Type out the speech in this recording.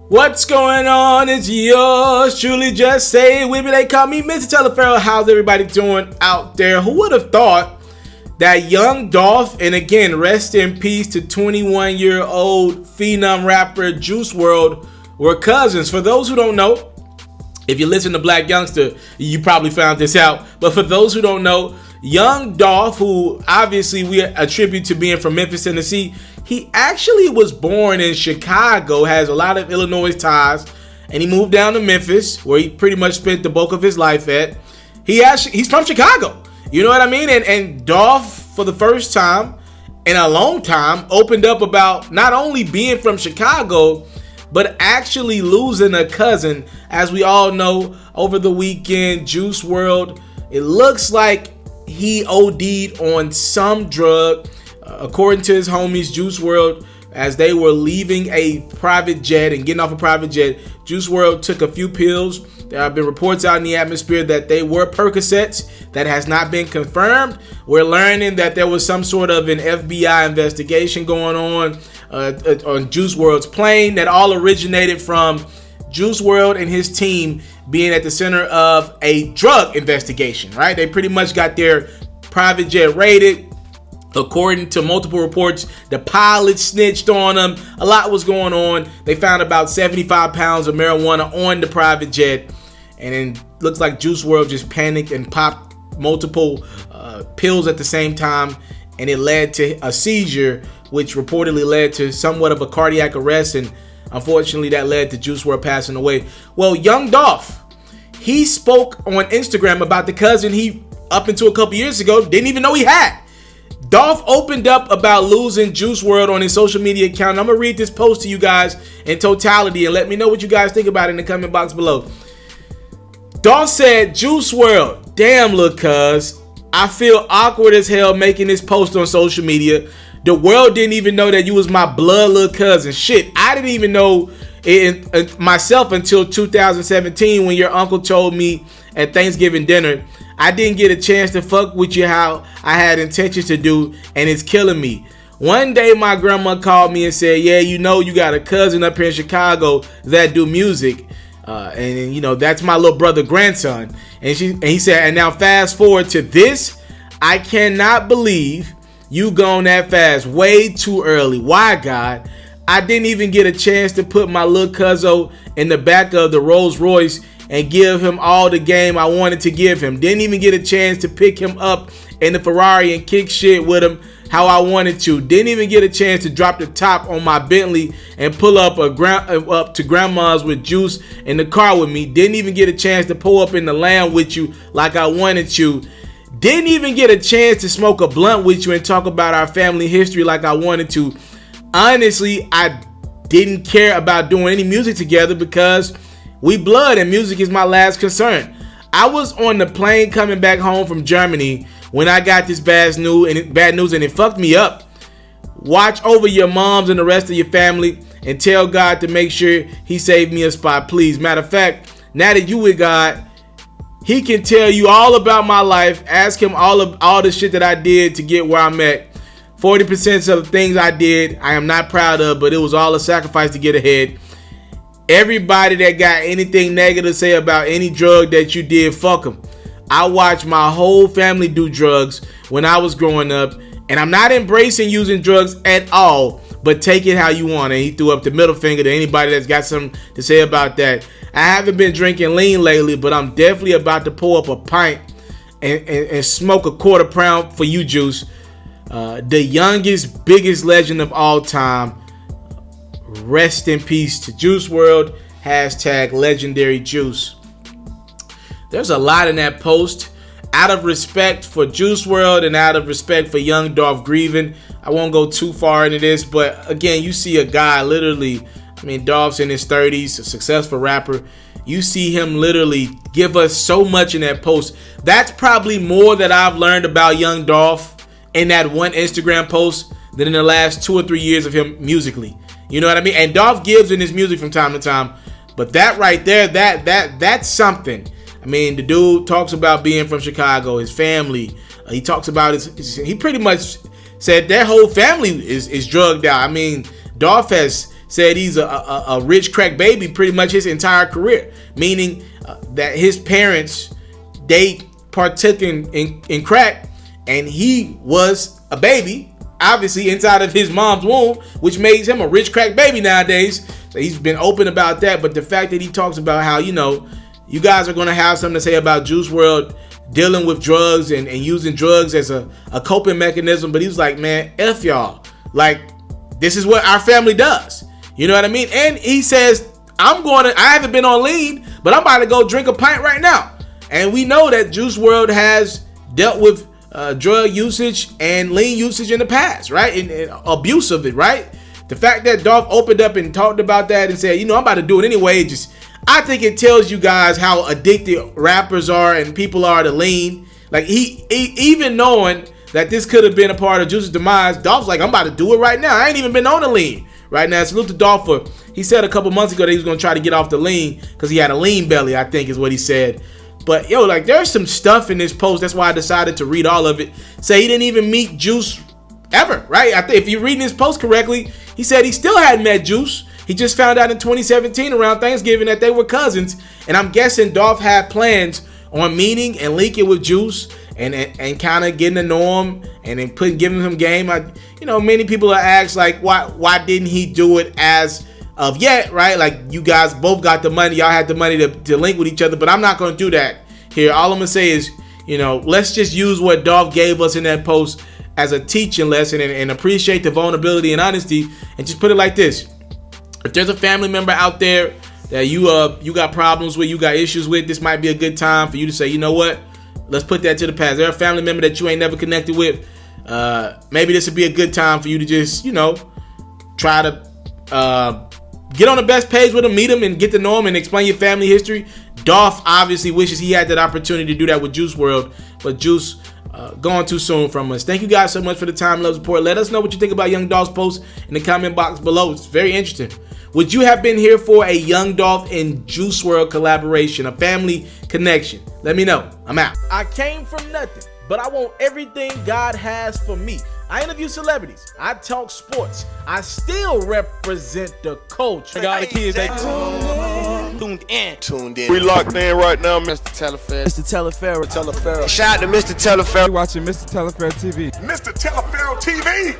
What's going on? It's yours truly, just say with me. They call me Mr. TALIAFERRO. How's everybody doing out there? Who would have thought that young Dolph, and again, rest in peace to 21-year-old phenom rapper Juice WRLD, were cousins? For those who don't know, if you listen to Black Youngster, you probably found this out. But for those who don't know, young Dolph, who obviously we attribute to being from Memphis, Tennessee, he actually was born in Chicago, has a lot of Illinois ties, and he moved down to Memphis, where he pretty much spent the bulk of his life at. He's from Chicago, you know what I mean? And Dolph, for the first time in a long time, opened up about not only being from Chicago, but actually losing a cousin. As we all know, over the weekend, Juice WRLD, it looks like he OD'd on some drug. According to his homies, Juice WRLD, as they were leaving a private jet and getting off a private jet, Juice WRLD took a few pills. There have been reports out in the atmosphere that they were Percocets. That has not been confirmed. We're learning that there was some sort of an FBI investigation going on Juice WRLD's plane, that all originated from Juice WRLD and his team being at the center of a drug investigation, right? They pretty much got their private jet raided. According to multiple reports, the pilot snitched on them. A lot was going on. They found about 75 pounds of marijuana on the private jet. And then looks like Juice WRLD just panicked and popped multiple pills at the same time. And it led to a seizure, which reportedly led to somewhat of a cardiac arrest. And unfortunately, that led to Juice WRLD passing away. Well, young Dolph, he spoke on Instagram about the cousin he, up until a couple years ago, didn't even know he had. Dolph opened up about losing Juice WRLD on his social media account. I'm going to read this post to you guys in totality and let me know what you guys think about it in the comment box below. Dolph said, "Juice WRLD, damn look cuz, I feel awkward as hell making this post on social media. The world didn't even know that you was my blood little cousin. Shit, I didn't even know it myself until 2017 when your uncle told me at Thanksgiving dinner. I didn't get a chance to fuck with you how I had intentions to do, and it's killing me. One day my grandma called me and said, yeah, you know you got a cousin up here in Chicago that do music. And you know, that's my little brother grandson. And he said, and now fast forward to this. I cannot believe you gone that fast. Way too early. Why, God? I didn't even get a chance to put my little cuzzo in the back of the Rolls Royce and give him all the game I wanted to give him. Didn't even get a chance to pick him up in the Ferrari and kick shit with him how I wanted to. Didn't even get a chance to drop the top on my Bentley and pull up up to grandma's with Juice in the car with me. Didn't even get a chance to pull up in the Lamb with you like I wanted to. Didn't even get a chance to smoke a blunt with you and talk about our family history like I wanted to. Honestly, I didn't care about doing any music together because we blood and music is my last concern. I was on the plane coming back home from Germany when I got this bad news and it fucked me up. Watch over your moms and the rest of your family and tell God to make sure he saved me a spot, please. Matter of fact, now that you with God, he can tell you all about my life. Ask him all the shit that I did to get where I'm at. 40% of the things I did, I am not proud of, but it was all a sacrifice to get ahead. Everybody that got anything negative to say about any drug that you did, fuck them. I watched my whole family do drugs when I was growing up, and I'm not embracing using drugs at all, but take it how you want. And he threw up the middle finger to anybody that's got something to say about that. I haven't been drinking lean lately, but I'm definitely about to pull up a pint and smoke a quarter pound for you, Juice. The youngest, biggest legend of all time. Rest in peace to Juice WRLD. Hashtag legendary Juice. There's a lot in that post. Out of respect for Juice WRLD and out of respect for young Dolph grieving, I won't go too far into this, but again, you see a guy literally, I mean, Dolph's in his 30s, a successful rapper. You see him literally give us so much in that post. That's probably more that I've learned about young Dolph in that one Instagram post than in the last 2 or 3 years of him musically. You know what I mean? And Dolph gives in his music from time to time, but that right there, that's something. I mean, the dude talks about being from Chicago, his family. He talks about he pretty much said their whole family is drugged out. I mean, Dolph has said he's a rich crack baby pretty much his entire career, meaning that his parents, they partook in crack, and he was a baby, obviously inside of his mom's womb, which makes him a rich crack baby nowadays. So he's been open about that. But the fact that he talks about how, you know, you guys are going to have something to say about Juice WRLD dealing with drugs and using drugs as a coping mechanism. But he was like, man, F y'all. Like, this is what our family does. You know what I mean? And he says, I haven't been on lean, but I'm about to go drink a pint right now. And we know that Juice WRLD has dealt with drug usage and lean usage in the past, right? And abuse of it, right? The fact that Dolph opened up and talked about that and said, you know, I'm about to do it anyway, I think it tells you guys how addicted rappers are and people are to lean. Like, he even knowing that this could have been a part of Juice's demise, Dolph's like, I'm about to do it right now. I ain't even been on the lean right now. Salute to Dolph for, he said a couple months ago that he was going to try to get off the lean because he had a lean belly, I think is what he said. But yo, like, there's some stuff in this post. That's why I decided to read all of it. Say he didn't even meet Juice ever, right? I think if you're reading this post correctly, he said he still hadn't met Juice. He just found out in 2017 around Thanksgiving that they were cousins. And I'm guessing Dolph had plans on meeting and linking with Juice and kind of getting to know him and then giving him game. You know, many people are asked, like, why didn't he do it as of yet, right? Like, you guys both got the money. Y'all had the money to link with each other, but I'm not going to do that here. All I'm going to say is, you know, let's just use what Dolph gave us in that post as a teaching lesson and appreciate the vulnerability and honesty, and just put it like this. If there's a family member out there that you got problems with, you got issues with, this might be a good time for you to say, you know what? Let's put that to the past. There's a family member that you ain't never connected with. Maybe this would be a good time for you to just, you know, try to get on the best page with them, meet them, and get to know them and explain your family history. Dolph obviously wishes he had that opportunity to do that with Juice WRLD, but Juice gone too soon from us. Thank you guys so much for the time, love, support. Let us know what you think about Young Dolph's post in the comment box below. It's very interesting. Would you have been here for a Young Dolph and Juice WRLD collaboration, a family connection? Let me know. I'm out. I came from nothing, but I want everything God has for me. I interview celebrities. I talk sports. I still represent the culture. I got the kids, they tuned in. We locked in right now, Mr. Taliaferro. Taliaferro. Shout out to Mr. Taliaferro. You're watching Mr. Taliaferro TV. Mr. Taliaferro TV.